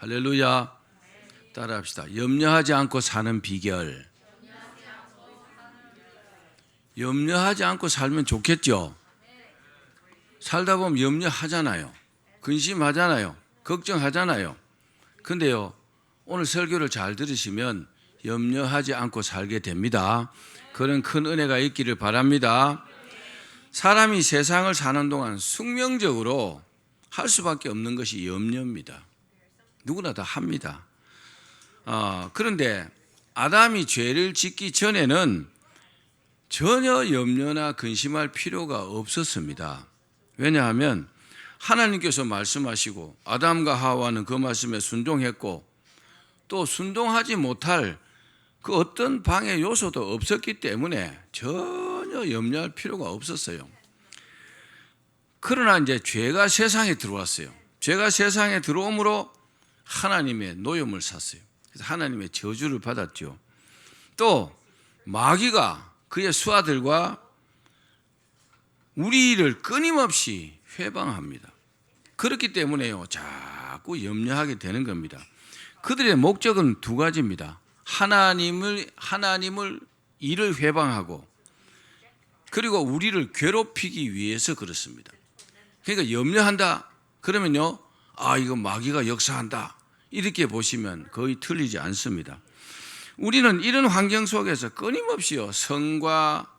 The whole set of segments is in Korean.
할렐루야. 따라합시다. 염려하지 않고 사는 비결. 염려하지 않고 살면 좋겠죠. 살다 보면 염려하잖아요. 근심하잖아요. 걱정하잖아요. 근데요, 오늘 설교를 잘 들으시면 염려하지 않고 살게 됩니다. 그런 큰 은혜가 있기를 바랍니다. 사람이 세상을 사는 동안 숙명적으로 할 수밖에 없는 것이 염려입니다. 누구나 다 합니다. 그런데 아담이 죄를 짓기 전에는 전혀 염려나 근심할 필요가 없었습니다. 왜냐하면 하나님께서 말씀하시고 아담과 하와는 그 말씀에 순종했고 또 순종하지 못할 그 어떤 방해 요소도 없었기 때문에 전혀 염려할 필요가 없었어요. 그러나 이제 죄가 세상에 들어왔어요. 죄가 세상에 들어옴으로 하나님의 노염을 샀어요. 그래서 하나님의 저주를 받았죠. 또 마귀가 그의 수하들과 우리를 끊임없이 회방합니다. 그렇기 때문에요, 자꾸 염려하게 되는 겁니다. 그들의 목적은 두 가지입니다. 하나님을 이를 회방하고 그리고 우리를 괴롭히기 위해서 그렇습니다. 그러니까 염려한다 그러면요, 이거 마귀가 역사한다 이렇게 보시면 거의 틀리지 않습니다. 우리는 이런 환경 속에서 끊임없이요, 선과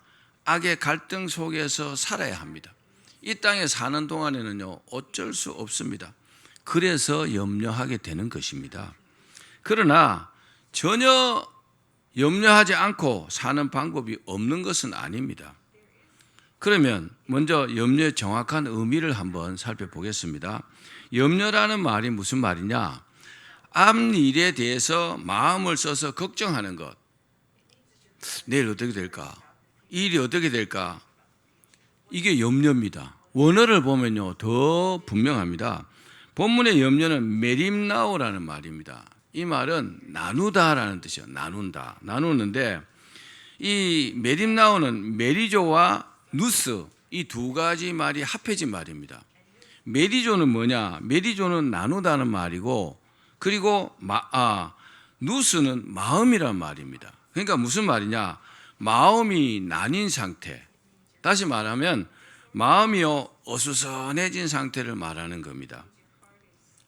악의 갈등 속에서 살아야 합니다. 이 땅에 사는 동안에는요, 어쩔 수 없습니다. 그래서 염려하게 되는 것입니다. 그러나 전혀 염려하지 않고 사는 방법이 없는 것은 아닙니다. 그러면 먼저 염려의 정확한 의미를 한번 살펴보겠습니다. 염려라는 말이 무슨 말이냐? 앞일에 대해서 마음을 써서 걱정하는 것. 내일 어떻게 될까? 이 일이 어떻게 될까? 이게 염려입니다. 원어를 보면요, 더 분명합니다. 본문의 염려는 메림나오라는 말입니다. 이 말은 나누다라는 뜻이에요. 나눈다. 나누는데 이 메림나오는 메리조와 누스 이 두 가지 말이 합해진 말입니다. 메리조는 뭐냐? 메리조는 나누다는 말이고 그리고 누스는 마음이란 말입니다. 그러니까 무슨 말이냐? 마음이 나뉜 상태. 다시 말하면 마음이요, 어수선해진 상태를 말하는 겁니다.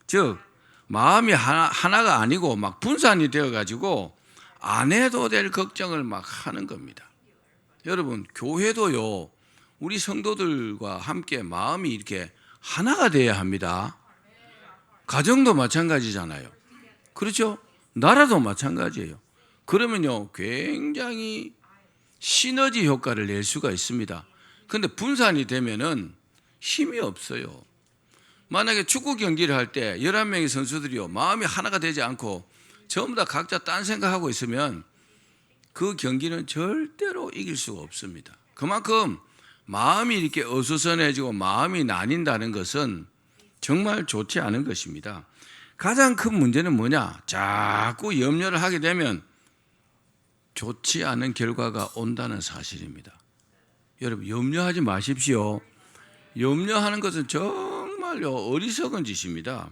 즉 마음이 하나가 아니고 막 분산이 되어가지고 안 해도 될 걱정을 막 하는 겁니다. 여러분, 교회도요, 우리 성도들과 함께 마음이 이렇게 하나가 돼야 합니다. 가정도 마찬가지잖아요. 그렇죠? 나라도 마찬가지예요. 그러면요, 굉장히 시너지 효과를 낼 수가 있습니다. 그런데 분산이 되면은 힘이 없어요. 만약에 축구 경기를 할 때 11명의 선수들이요, 마음이 하나가 되지 않고 전부 다 각자 딴 생각하고 있으면 그 경기는 절대로 이길 수가 없습니다. 그만큼 마음이 이렇게 어수선해지고 마음이 나뉜다는 것은 정말 좋지 않은 것입니다. 가장 큰 문제는 뭐냐? 자꾸 염려를 하게 되면 좋지 않은 결과가 온다는 사실입니다. 여러분, 염려하지 마십시오. 염려하는 것은 정말요, 어리석은 짓입니다.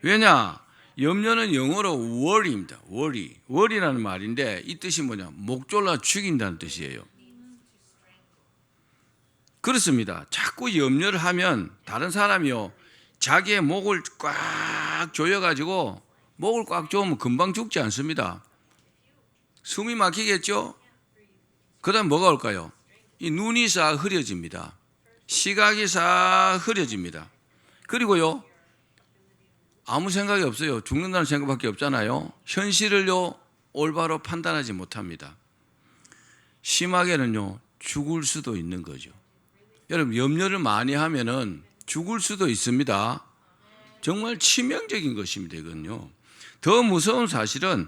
왜냐? 염려는 영어로 worry입니다. worry라는 말인데 이 뜻이 뭐냐? 목 졸라 죽인다는 뜻이에요. 그렇습니다. 자꾸 염려를 하면 다른 사람이요, 자기의 목을 꽉 조여가지고 목을 꽉 조으면 금방 죽지 않습니다. 숨이 막히겠죠? 그 다음 뭐가 올까요? 이 눈이 싹 흐려집니다. 시각이 싹 흐려집니다. 그리고요, 아무 생각이 없어요. 죽는다는 생각밖에 없잖아요. 현실을요, 올바로 판단하지 못합니다. 심하게는요, 죽을 수도 있는 거죠. 여러분, 염려를 많이 하면은 죽을 수도 있습니다. 정말 치명적인 것입니다, 이건요. 더 무서운 사실은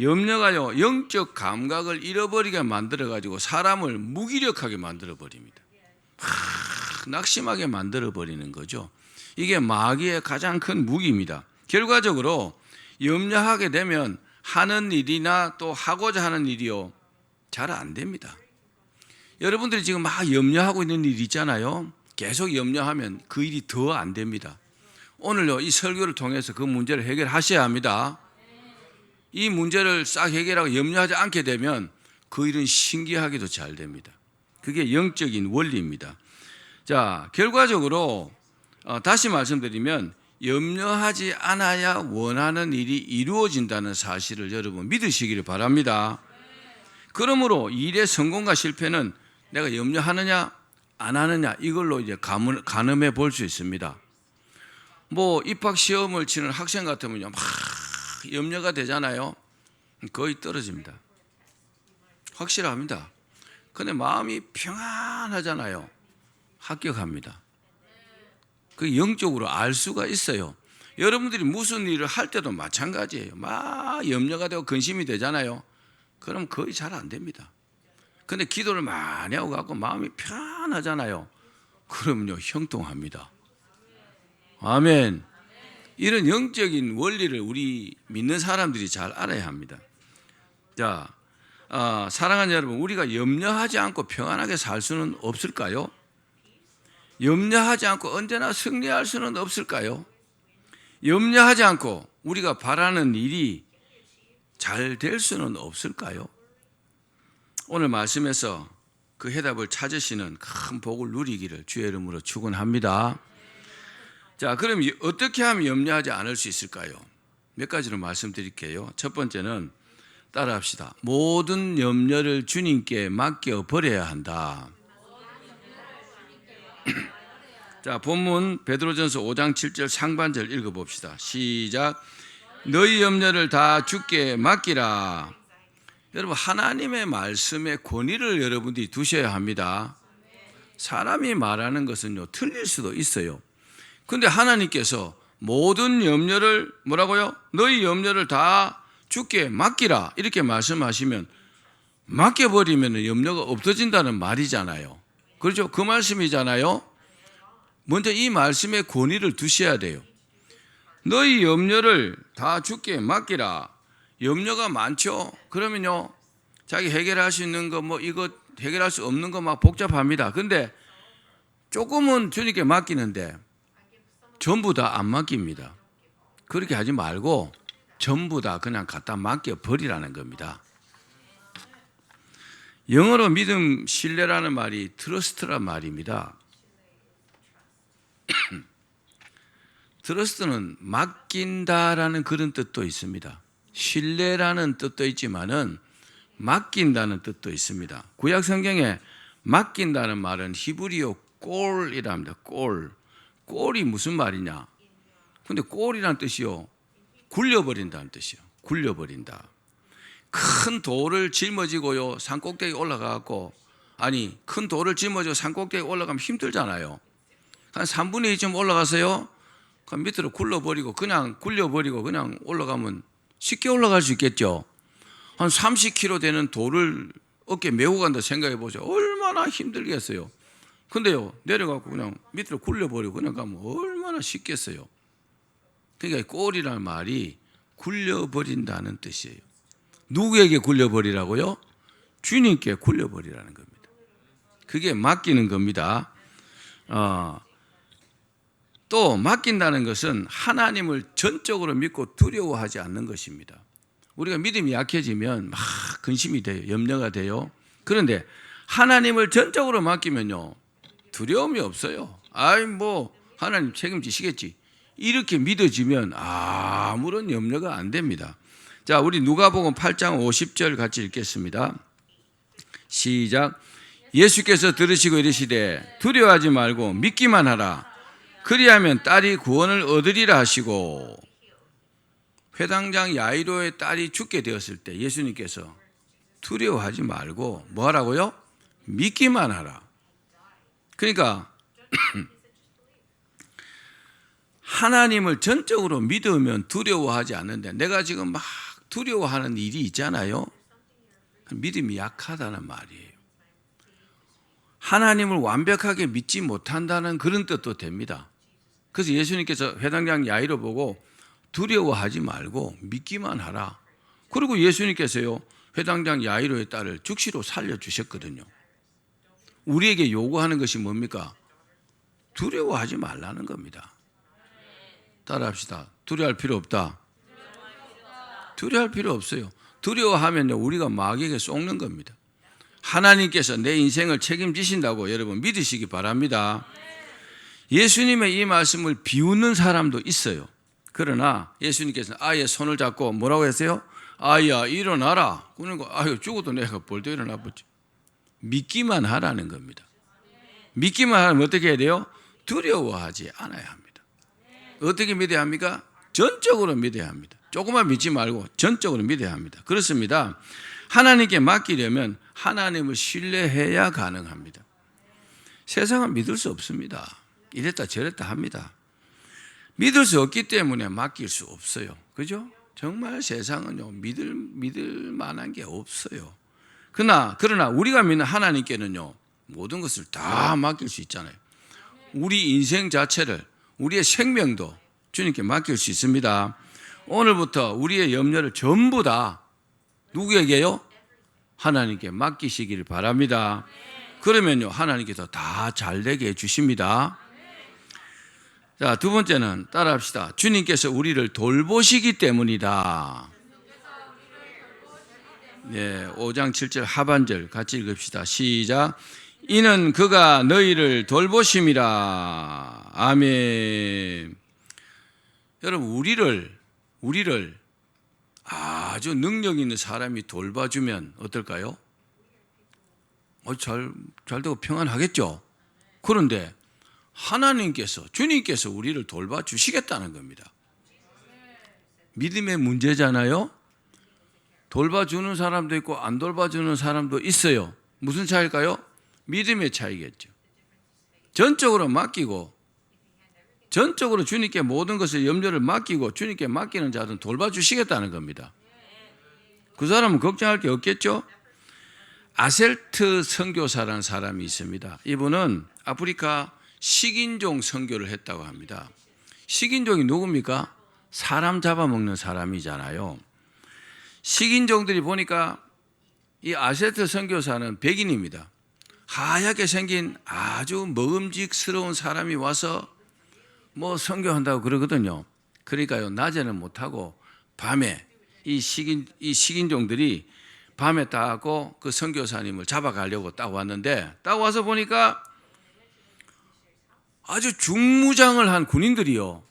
염려가요, 영적 감각을 잃어버리게 만들어가지고 사람을 무기력하게 만들어버립니다. 낙심하게 만들어버리는 거죠. 이게 마귀의 가장 큰 무기입니다. 결과적으로 염려하게 되면 하는 일이나 또 하고자 하는 일이요, 잘 안 됩니다. 여러분들이 지금 막 염려하고 있는 일 있잖아요. 계속 염려하면 그 일이 더 안 됩니다. 오늘요 이 설교를 통해서 그 문제를 해결하셔야 합니다. 이 문제를 싹 해결하고 염려하지 않게 되면 그 일은 신기하게도 잘 됩니다. 그게 영적인 원리입니다. 자, 결과적으로 다시 말씀드리면 염려하지 않아야 원하는 일이 이루어진다는 사실을 여러분 믿으시기를 바랍니다. 그러므로 일의 성공과 실패는 내가 염려하느냐 안 하느냐 이걸로 이제 가늠해 볼 수 있습니다. 뭐 입학 시험을 치는 학생 같으면요 막 염려가 되잖아요. 거의 떨어집니다. 확실합니다. 근데 마음이 평안하잖아요. 합격합니다. 그 영적으로 알 수가 있어요. 여러분들이 무슨 일을 할 때도 마찬가지예요. 막 염려가 되고 근심이 되잖아요. 그럼 거의 잘 안 됩니다. 근데 기도를 많이 하고 갖고 마음이 편하잖아요. 그러면요 형통합니다. 아멘. 이런 영적인 원리를 우리 믿는 사람들이 잘 알아야 합니다. 자, 사랑하는 여러분, 우리가 염려하지 않고 평안하게 살 수는 없을까요? 염려하지 않고 언제나 승리할 수는 없을까요? 염려하지 않고 우리가 바라는 일이 잘 될 수는 없을까요? 오늘 말씀에서 그 해답을 찾으시는 큰 복을 누리기를 주의 이름으로 축원합니다. 자, 그럼 어떻게 하면 염려하지 않을 수 있을까요? 몇 가지로 말씀드릴게요. 첫 번째는 따라합시다. 모든 염려를 주님께 맡겨 버려야 한다. 자, 본문 베드로전서 5장 7절 상반절 읽어봅시다. 시작. 너희 염려를 다 주께 맡기라. 여러분, 하나님의 말씀의 권위를 여러분들이 두셔야 합니다. 사람이 말하는 것은요 틀릴 수도 있어요. 근데 하나님께서 모든 염려를 뭐라고요? 너희 염려를 다 주께 맡기라 이렇게 말씀하시면 맡겨버리면 염려가 없어진다는 말이잖아요. 그렇죠? 그 말씀이잖아요. 먼저 이 말씀의 권위를 두셔야 돼요. 너희 염려를 다 주께 맡기라. 염려가 많죠? 그러면요 자기 해결할 수 있는 거 뭐 이거 해결할 수 없는 거 막 복잡합니다. 근데 조금은 주님께 맡기는데 전부 다 안 맡깁니다. 그렇게 하지 말고 전부 다 그냥 갖다 맡겨 버리라는 겁니다. 영어로 믿음, 신뢰라는 말이 트러스트란 말입니다. 트러스트는 맡긴다라는 그런 뜻도 있습니다. 신뢰라는 뜻도 있지만은 맡긴다는 뜻도 있습니다. 구약 성경에 맡긴다는 말은 히브리어 꼴이랍니다. 꼴이 무슨 말이냐? 근데 꼴이란 뜻이요 굴려버린다는 뜻이요. 굴려버린다. 큰 돌을 짊어지고요 산꼭대기 올라가고 큰 돌을 짊어지고 산꼭대기 올라가면 힘들잖아요. 한 3분의 2쯤 올라가서요 그 밑으로 굴려버리고 그냥 올라가면 쉽게 올라갈 수 있겠죠. 한 30kg 되는 돌을 어깨에 메고 간다 생각해 보죠. 얼마나 힘들겠어요. 근데요 내려가고 그냥 밑으로 굴려버리고 그냥 가면 얼마나 쉽겠어요. 그러니까 꼴이라는 말이 굴려버린다는 뜻이에요. 누구에게 굴려버리라고요? 주님께 굴려버리라는 겁니다. 그게 맡기는 겁니다. 또 맡긴다는 것은 하나님을 전적으로 믿고 두려워하지 않는 것입니다. 우리가 믿음이 약해지면 막 근심이 돼요. 염려가 돼요. 그런데 하나님을 전적으로 맡기면요 두려움이 없어요. 하나님 책임지시겠지 이렇게 믿어지면 아무런 염려가 안 됩니다. 자, 우리 누가복음 8장 50절 같이 읽겠습니다. 시작. 예수께서 들으시고 이르시되 두려워하지 말고 믿기만 하라. 그리하면 딸이 구원을 얻으리라 하시고, 회당장 야이로의 딸이 죽게 되었을 때 예수님께서 두려워하지 말고 뭐 하라고요? 믿기만 하라. 그러니까 하나님을 전적으로 믿으면 두려워하지 않는데 내가 지금 막 두려워하는 일이 있잖아요. 믿음이 약하다는 말이에요. 하나님을 완벽하게 믿지 못한다는 그런 뜻도 됩니다. 그래서 예수님께서 회당장 야이로 보고 두려워하지 말고 믿기만 하라. 그리고 예수님께서요 회당장 야이로의 딸을 즉시로 살려주셨거든요. 우리에게 요구하는 것이 뭡니까? 두려워하지 말라는 겁니다. 따라합시다. 두려워할 필요 없다. 두려워할 필요 없어요. 두려워하면요, 우리가 마귀에게 속는 겁니다. 하나님께서 내 인생을 책임지신다고 여러분 믿으시기 바랍니다. 예수님의 이 말씀을 비웃는 사람도 있어요. 그러나 예수님께서는 아이의 손을 잡고 뭐라고 했어요? 아이야 일어나라. 그러니까 아유 죽어도 내가 벌써 일어나 보지. 믿기만 하라는 겁니다. 믿기만 하면 어떻게 해야 돼요? 두려워하지 않아야 합니다. 어떻게 믿어야 합니까? 전적으로 믿어야 합니다. 조금만 믿지 말고 전적으로 믿어야 합니다. 그렇습니다. 하나님께 맡기려면 하나님을 신뢰해야 가능합니다. 세상은 믿을 수 없습니다. 이랬다 저랬다 합니다. 믿을 수 없기 때문에 맡길 수 없어요. 그죠? 정말 세상은요, 믿을 만한 게 없어요. 그러나 우리가 믿는 하나님께는요, 모든 것을 다 맡길 수 있잖아요. 우리 인생 자체를, 우리의 생명도 주님께 맡길 수 있습니다. 오늘부터 우리의 염려를 전부 다 누구에게요? 하나님께 맡기시기를 바랍니다. 그러면요, 하나님께서 다 잘되게 해주십니다. 자, 두 번째는 따라합시다. 주님께서 우리를 돌보시기 때문이다. 네, 5장 7절 하반절 같이 읽읍시다. 시작. 이는 그가 너희를 돌보심이라. 아멘. 여러분, 우리를 아주 능력 있는 사람이 돌봐주면 어떨까요? 잘 되고 평안하겠죠? 그런데 주님께서 우리를 돌봐주시겠다는 겁니다. 믿음의 문제잖아요? 돌봐주는 사람도 있고 안 돌봐주는 사람도 있어요. 무슨 차이일까요? 믿음의 차이겠죠. 전적으로 맡기고, 전적으로 주님께 모든 것을 염려를 맡기고 주님께 맡기는 자들은 돌봐주시겠다는 겁니다. 그 사람은 걱정할 게 없겠죠? 아셀트 선교사라는 사람이 있습니다. 이분은 아프리카 식인종 선교를 했다고 합니다. 식인종이 누굽니까? 사람 잡아먹는 사람이잖아요. 식인종들이 보니까 이 아셀트 선교사는 백인입니다. 하얗게 생긴 아주 먹음직스러운 사람이 와서 뭐 선교한다고 그러거든요. 그러니까요, 낮에는 못하고 밤에 이 식인종들이 밤에 따고 그 선교사님을 잡아가려고 딱 왔는데, 딱 와서 보니까 아주 중무장을 한 군인들이요,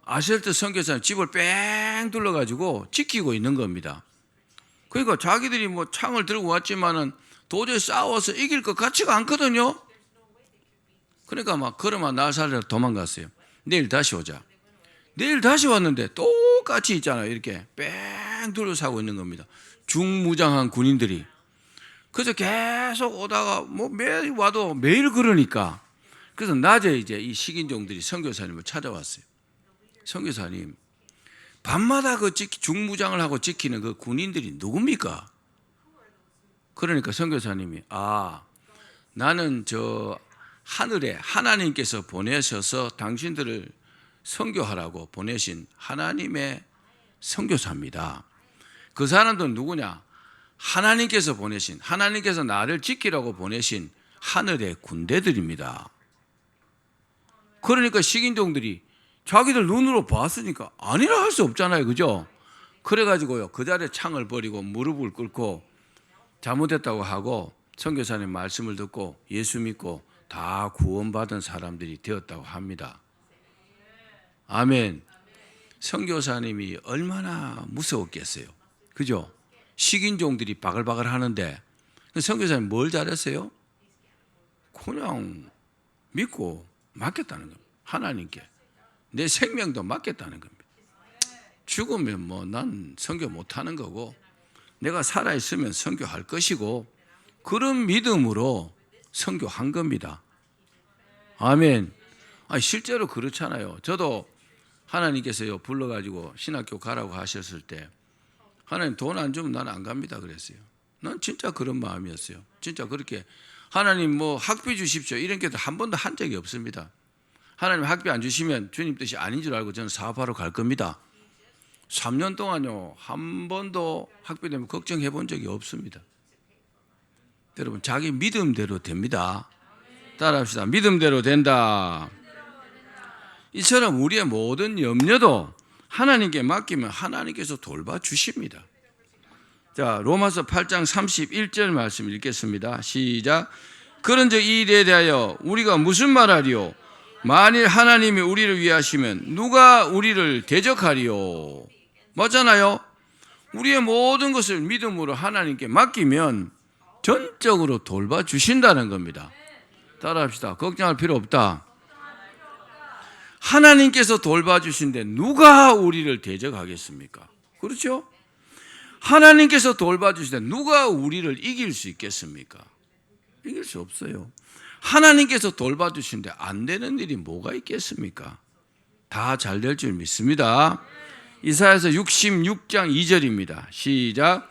아셀트 선교사님 집을 뺑 둘러가지고 지키고 있는 겁니다. 그러니까 자기들이 뭐 창을 들고 왔지만은 도저히 싸워서 이길 것 같지가 않거든요. 그러니까 막 걸어만 날 살려 도망갔어요. 내일 다시 오자. 내일 다시 왔는데 똑같이 있잖아요. 이렇게 뺑 둘러싸고 있는 겁니다. 중무장한 군인들이. 그래서 계속 오다가 뭐 매일 와도 매일 그러니까. 그래서 낮에 이제 이 식인종들이 선교사님을 찾아왔어요. 선교사님, 밤마다 그 중무장을 하고 지키는 그 군인들이 누굽니까? 그러니까 선교사님이 나는 저 하늘에 하나님께서 보내셔서 당신들을 선교하라고 보내신 하나님의 선교사입니다. 그 사람들은 누구냐? 하나님께서 보내신, 하나님께서 나를 지키라고 보내신 하늘의 군대들입니다. 그러니까 식인종들이 자기들 눈으로 봤으니까 아니라 할 수 없잖아요. 그죠? 그래가지고요, 그 자리에 창을 버리고 무릎을 꿇고 잘못했다고 하고 선교사님 말씀을 듣고 예수 믿고 다 구원받은 사람들이 되었다고 합니다. 아멘. 선교사님이 얼마나 무서웠겠어요. 그죠? 식인종들이 바글바글 하는데 선교사님 뭘 잘했어요? 그냥 믿고 맡겼다는 겁니다. 하나님께 내 생명도 맡겼다는 겁니다. 죽으면 뭐 난 선교 못하는 거고 내가 살아있으면 선교할 것이고, 그런 믿음으로 선교한 겁니다. 아멘. 실제로 그렇잖아요. 저도 하나님께서요 불러가지고 신학교 가라고 하셨을 때 하나님 돈 안 주면 난 안 갑니다 그랬어요. 난 진짜 그런 마음이었어요. 진짜 그렇게 하나님 뭐 학비 주십시오 이런 게 한 번도 한 적이 없습니다. 하나님 학비 안 주시면 주님 뜻이 아닌 줄 알고 저는 사업하러 갈 겁니다. 3년 동안요 한 번도 학비 때문에 걱정해 본 적이 없습니다. 여러분, 자기 믿음대로 됩니다. 따라합시다. 믿음대로 된다. 이처럼 우리의 모든 염려도 하나님께 맡기면 하나님께서 돌봐주십니다. 자, 로마서 8장 31절 말씀 읽겠습니다. 시작. 그런즉 이 일에 대하여 우리가 무슨 말하리요? 만일 하나님이 우리를 위하시면 누가 우리를 대적하리요? 맞잖아요. 우리의 모든 것을 믿음으로 하나님께 맡기면 전적으로 돌봐주신다는 겁니다. 따라합시다. 걱정할 필요 없다. 하나님께서 돌봐주신데 누가 우리를 대적하겠습니까? 그렇죠? 하나님께서 돌봐주시는데 누가 우리를 이길 수 있겠습니까? 이길 수 없어요. 하나님께서 돌봐주시는데 안 되는 일이 뭐가 있겠습니까? 다 잘 될 줄 믿습니다. 이사야서 66장 2절입니다. 시작.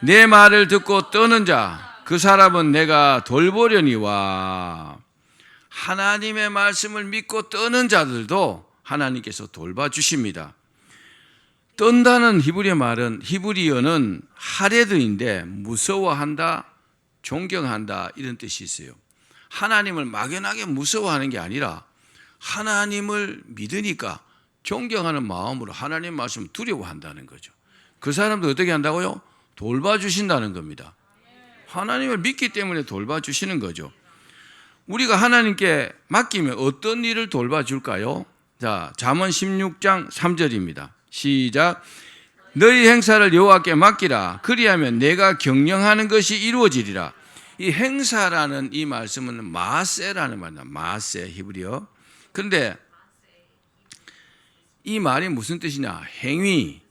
내 말을 듣고 떠는 자 그 사람은 내가 돌보려니와. 하나님의 말씀을 믿고 떠는 자들도 하나님께서 돌봐주십니다. 떤다는 히브리어는 하레드인데 무서워한다, 존경한다 이런 뜻이 있어요. 하나님을 막연하게 무서워하는 게 아니라 하나님을 믿으니까 존경하는 마음으로 하나님 말씀을 두려워한다는 거죠. 그 사람도 어떻게 한다고요? 돌봐주신다는 겁니다. 하나님을 믿기 때문에 돌봐주시는 거죠. 우리가 하나님께 맡기면 어떤 일을 돌봐줄까요? 자, 잠언 16장 3절입니다. 시작. 너희 행사를 여호와께 맡기라. 그리하면 내가 경영하는 것이 이루어지리라. 이 행사라는 이 말씀은 마세라는 말입니다. 마세 히브리어. 그런데 이 말이 무슨 뜻이냐? 행위,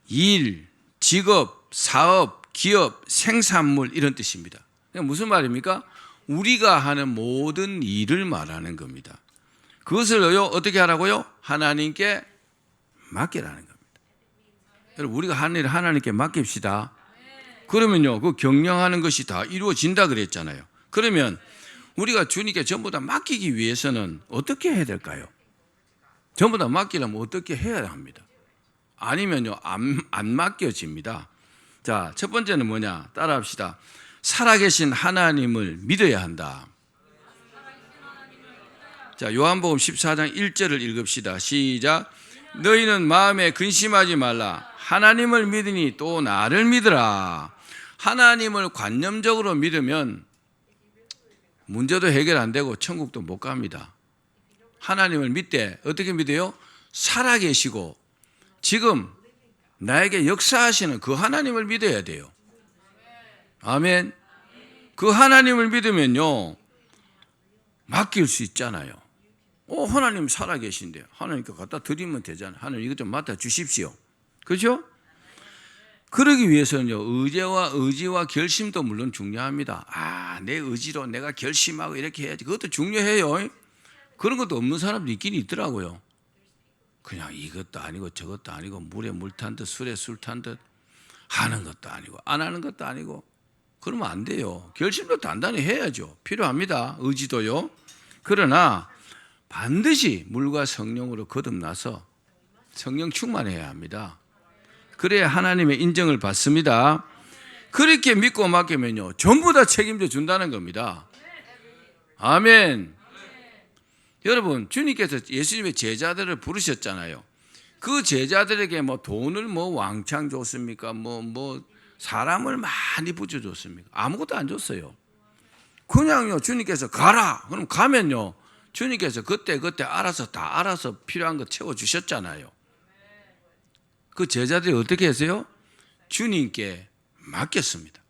일, 직업, 사업, 기업, 생산물 이런 뜻입니다. 무슨 말입니까? 우리가 하는 모든 일을 말하는 겁니다. 그것을요 어떻게 하라고요? 하나님께 맡기라는 겁니다. 여러분 우리가 하는 일을 하나님께 맡깁시다. 그러면요 그 경영하는 것이 다 이루어진다 그랬잖아요. 그러면 우리가 주님께 전부 다 맡기기 위해서는 어떻게 해야 될까요? 전부 다 맡기려면 어떻게 해야 합니다. 아니면요 안 맡겨집니다. 자, 첫 번째는 뭐냐? 따라합시다. 살아계신 하나님을 믿어야 한다. 자, 요한복음 14장 1절을 읽읍시다. 시작. 너희는 마음에 근심하지 말라. 하나님을 믿으니 또 나를 믿으라. 하나님을 관념적으로 믿으면 문제도 해결 안 되고 천국도 못 갑니다. 하나님을 믿되 어떻게 믿어요? 살아계시고 지금 나에게 역사하시는 그 하나님을 믿어야 돼요. 아멘. 그 하나님을 믿으면요 맡길 수 있잖아요. 하나님 살아계신데 하나님께 갖다 드리면 되잖아요. 하나님 이것 좀 맡아 주십시오. 그렇죠? 그러기 위해서는요 의지와 결심도 물론 중요합니다. 내 의지로 내가 결심하고 이렇게 해야지. 그것도 중요해요. 그런 것도 없는 사람도 있긴 있더라고요. 그냥 이것도 아니고 저것도 아니고 물에 물 탄 듯 술에 술 탄 듯 하는 것도 아니고 안 하는 것도 아니고 그러면 안 돼요. 결심도 단단히 해야죠. 필요합니다. 의지도요. 그러나 반드시 물과 성령으로 거듭나서 성령 충만해야 합니다. 그래야 하나님의 인정을 받습니다. 그렇게 믿고 맡기면요 전부 다 책임져 준다는 겁니다. 아멘. 여러분 주님께서 예수님의 제자들을 부르셨잖아요. 그 제자들에게 돈을 왕창 줬습니까? 사람을 많이 붙여줬습니까? 아무것도 안 줬어요. 그냥요 주님께서 가라. 그럼 가면요 주님께서 그때 알아서 필요한 거 채워주셨잖아요. 그 제자들이 어떻게 했어요? 주님께 맡겼습니다.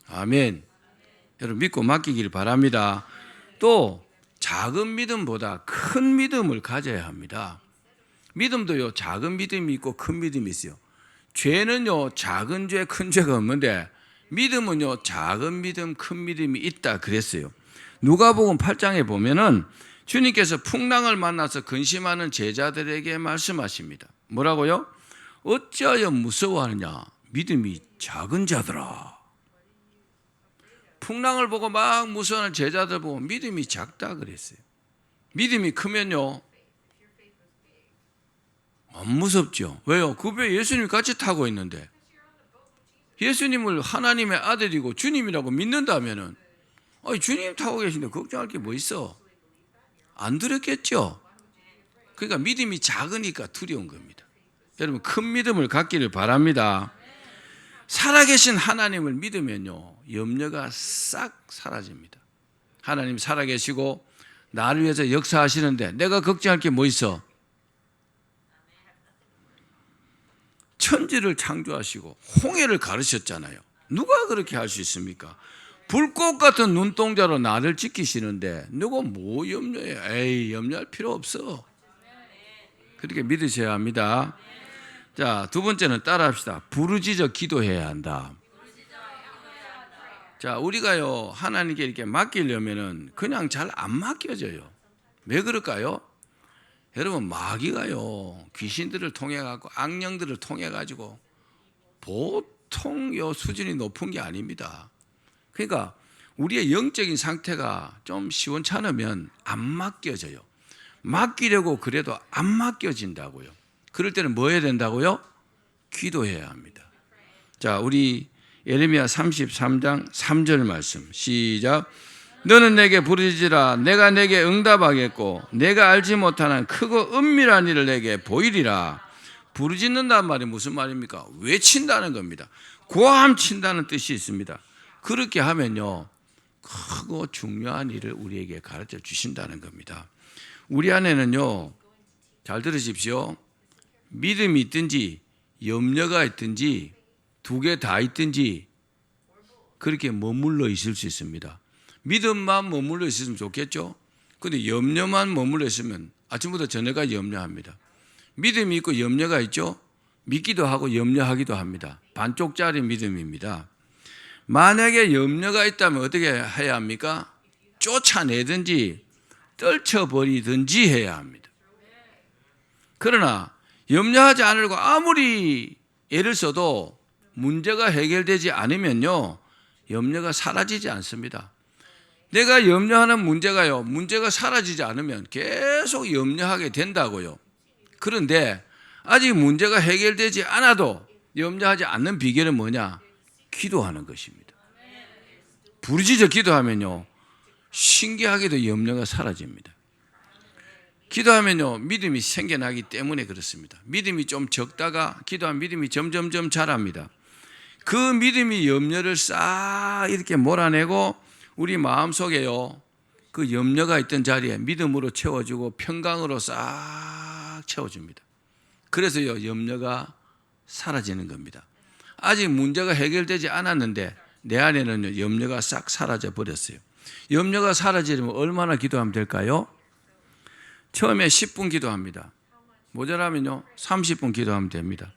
아멘. 여러분 믿고 맡기길 바랍니다. 또 작은 믿음보다 큰 믿음을 가져야 합니다. 믿음도요 작은 믿음이 있고 큰 믿음이 있어요. 죄는요 작은 죄 큰 죄가 없는데 믿음은요 작은 믿음 큰 믿음이 있다 그랬어요. 누가복음 8장에 보면은 주님께서 풍랑을 만나서 근심하는 제자들에게 말씀하십니다. 뭐라고요? 어찌하여 무서워하느냐? 믿음이 작은 자들아. 풍랑을 보고 막 무서워하는 제자들 보고 믿음이 작다 그랬어요. 믿음이 크면요 안 무섭죠. 왜요? 그 배에 예수님이 같이 타고 있는데 예수님을 하나님의 아들이고 주님이라고 믿는다면은 주님 타고 계신데 걱정할 게 뭐 있어? 안 들었겠죠? 그러니까 믿음이 작으니까 두려운 겁니다. 여러분 큰 믿음을 갖기를 바랍니다. 살아계신 하나님을 믿으면요 염려가 싹 사라집니다. 하나님 살아계시고 나를 위해서 역사하시는데 내가 걱정할 게 뭐 있어? 천지를 창조하시고 홍해를 가르셨잖아요. 누가 그렇게 할 수 있습니까? 불꽃 같은 눈동자로 나를 지키시는데 누가 뭐 염려해? 에이, 염려할 필요 없어. 그렇게 믿으셔야 합니다. 자, 두 번째는 따라합시다. 부르짖어 기도해야 한다. 자, 우리가요 하나님께 이렇게 맡기려면은 그냥 잘 안 맡겨져요. 왜 그럴까요? 여러분 마귀가요 귀신들을 통해 갖고 악령들을 통해 가지고 보통 요 수준이 높은 게 아닙니다. 그러니까 우리의 영적인 상태가 좀 시원찮으면 안 맡겨져요. 맡기려고 그래도 안 맡겨진다고요. 그럴 때는 뭐 해야 된다고요? 기도해야 합니다. 자, 우리 예레미야 33장 3절 말씀 시작. 너는 내게 부르짖으라 내가 내게 응답하겠고 내가 알지 못하는 크고 은밀한 일을 내게 보이리라. 부르짖는다는 말이 무슨 말입니까? 외친다는 겁니다. 고함친다는 뜻이 있습니다. 그렇게 하면요 크고 중요한 일을 우리에게 가르쳐 주신다는 겁니다. 우리 안에는요 잘 들으십시오. 믿음이 있든지 염려가 있든지 두 개 다 있든지 그렇게 머물러 있을 수 있습니다. 믿음만 머물러 있으면 좋겠죠. 그런데 염려만 머물러 있으면 아침부터 저녁까지 염려합니다. 믿음이 있고 염려가 있죠. 믿기도 하고 염려하기도 합니다. 반쪽짜리 믿음입니다. 만약에 염려가 있다면 어떻게 해야 합니까? 쫓아내든지 떨쳐버리든지 해야 합니다. 그러나 염려하지 않으려고 아무리 애를 써도 문제가 해결되지 않으면요 염려가 사라지지 않습니다. 내가 염려하는 문제가요 문제가 사라지지 않으면 계속 염려하게 된다고요. 그런데 아직 문제가 해결되지 않아도 염려하지 않는 비결은 뭐냐? 기도하는 것입니다. 부르짖어 기도하면요 신기하게도 염려가 사라집니다. 기도하면요 믿음이 생겨나기 때문에 그렇습니다. 믿음이 좀 적다가 기도하면 믿음이 점점점 자랍니다. 그 믿음이 염려를 싹 이렇게 몰아내고 우리 마음속에요 그 염려가 있던 자리에 믿음으로 채워주고 평강으로 싹 채워줍니다. 그래서요 염려가 사라지는 겁니다. 아직 문제가 해결되지 않았는데 내 안에는 염려가 싹 사라져 버렸어요. 염려가 사라지려면 얼마나 기도하면 될까요? 처음에 10분 기도합니다. 모자라면요 30분 기도하면 됩니다.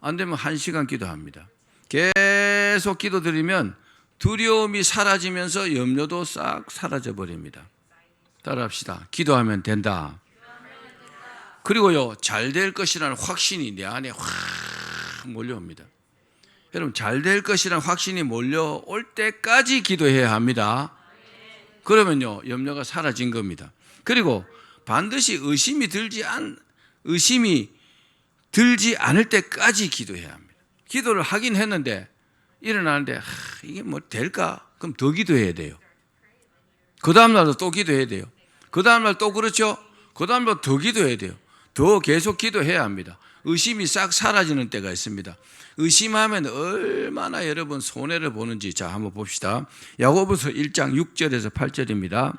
안 되면 1시간 기도합니다. 계속 기도드리면 두려움이 사라지면서 염려도 싹 사라져 버립니다. 따라합시다. 기도하면 된다. 그리고요 잘 될 것이라는 확신이 내 안에 확 몰려옵니다. 여러분 잘 될 것이라는 확신이 몰려올 때까지 기도해야 합니다. 그러면요 염려가 사라진 겁니다. 그리고 반드시 의심이 들지 않을 때까지 기도해야 합니다. 기도를 하긴 했는데 일어나는데 이게 뭐 될까? 그럼 더 기도해야 돼요. 그 다음날도 또 기도해야 돼요. 그 다음날 또 그렇죠? 그 다음날 더 기도해야 돼요. 더 계속 기도해야 합니다. 의심이 싹 사라지는 때가 있습니다. 의심하면 얼마나 여러분 손해를 보는지 자 한번 봅시다. 야고보서 1장 6절에서 8절입니다.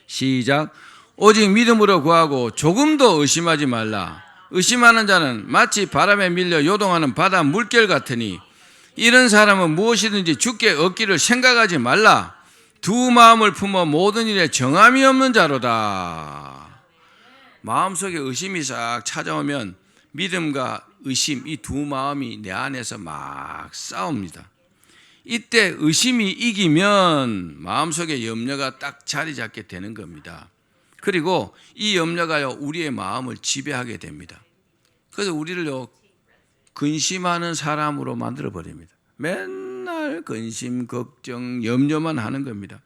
시작. 오직 믿음으로 구하고 조금도 의심하지 말라. 의심하는 자는 마치 바람에 밀려 요동하는 바다 물결 같으니 이런 사람은 무엇이든지 주께 얻기를 생각하지 말라. 두 마음을 품어 모든 일에 정함이 없는 자로다. 마음속에 의심이 싹 찾아오면 믿음과 의심 이 두 마음이 내 안에서 막 싸웁니다. 이때 의심이 이기면 마음속에 염려가 딱 자리 잡게 되는 겁니다. 그리고 이 염려가요 우리의 마음을 지배하게 됩니다. 그래서 우리를요 근심하는 사람으로 만들어 버립니다. 맨날 근심, 걱정, 염려만 하는 겁니다.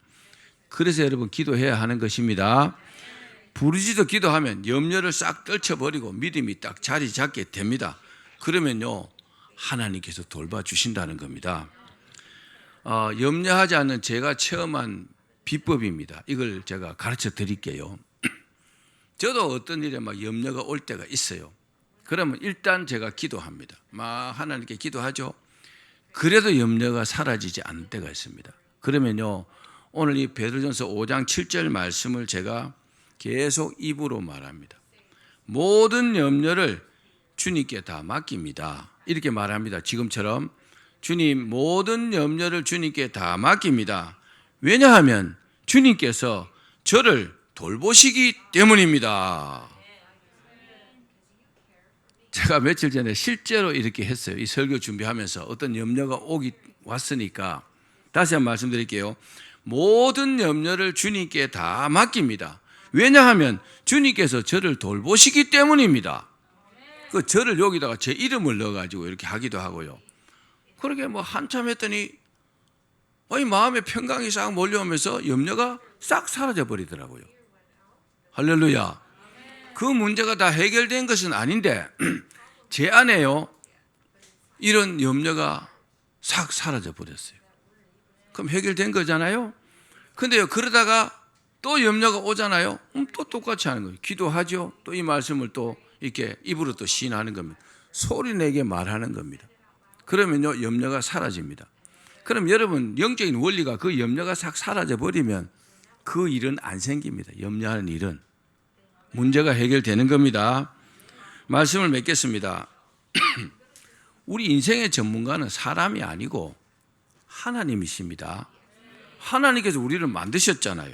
그래서 여러분 기도해야 하는 것입니다. 부르짖어 기도하면 염려를 싹 떨쳐버리고 믿음이 딱 자리 잡게 됩니다. 그러면요 하나님께서 돌봐주신다는 겁니다. 염려하지 않는 제가 체험한 비법입니다. 이걸 제가 가르쳐 드릴게요. 저도 어떤 일에 막 염려가 올 때가 있어요. 그러면 일단 제가 기도합니다. 막 하나님께 기도하죠. 그래도 염려가 사라지지 않을 때가 있습니다. 그러면요, 오늘 이 베드로전서 5장 7절 말씀을 제가 계속 입으로 말합니다. 모든 염려를 주님께 다 맡깁니다. 이렇게 말합니다. 지금처럼 주님, 모든 염려를 주님께 다 맡깁니다. 왜냐하면 주님께서 저를 돌보시기 때문입니다. 제가 며칠 전에 실제로 이렇게 했어요. 이 설교 준비하면서 어떤 염려가 왔으니까 다시 한번 말씀드릴게요. 모든 염려를 주님께 다 맡깁니다. 왜냐하면 주님께서 저를 돌보시기 때문입니다. 그 저를 여기다가 제 이름을 넣어가지고 이렇게 하기도 하고요. 그렇게 뭐 한참 했더니 마음의 평강이 싹 몰려오면서 염려가 싹 사라져 버리더라고요. 할렐루야. 그 문제가 다 해결된 것은 아닌데 제 안에요, 이런 염려가 싹 사라져 버렸어요. 그럼 해결된 거잖아요. 근데요, 그러다가 또 염려가 오잖아요. 또 똑같이 하는 거예요. 기도하죠. 또 이 말씀을 또 이렇게 입으로 또 시인하는 겁니다. 소리 내게 말하는 겁니다. 그러면요, 염려가 사라집니다. 그럼 여러분, 영적인 원리가 그 염려가 싹 사라져 버리면 그 일은 안 생깁니다. 염려하는 일은. 문제가 해결되는 겁니다. 말씀을 맺겠습니다. 우리 인생의 전문가는 사람이 아니고 하나님이십니다. 하나님께서 우리를 만드셨잖아요.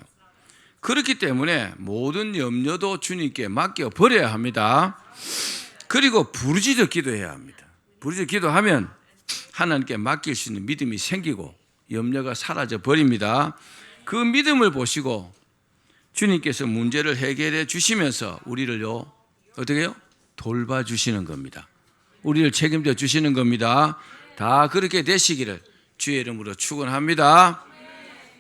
그렇기 때문에 모든 염려도 주님께 맡겨 버려야 합니다. 그리고 부르짖어 기도해야 합니다. 부르짖어 기도하면 하나님께 맡길 수 있는 믿음이 생기고 염려가 사라져 버립니다. 그 믿음을 보시고 주님께서 문제를 해결해 주시면서 우리를요, 어떻게 해요? 돌봐주시는 겁니다. 우리를 책임져 주시는 겁니다. 다 그렇게 되시기를 주의 이름으로 축원합니다.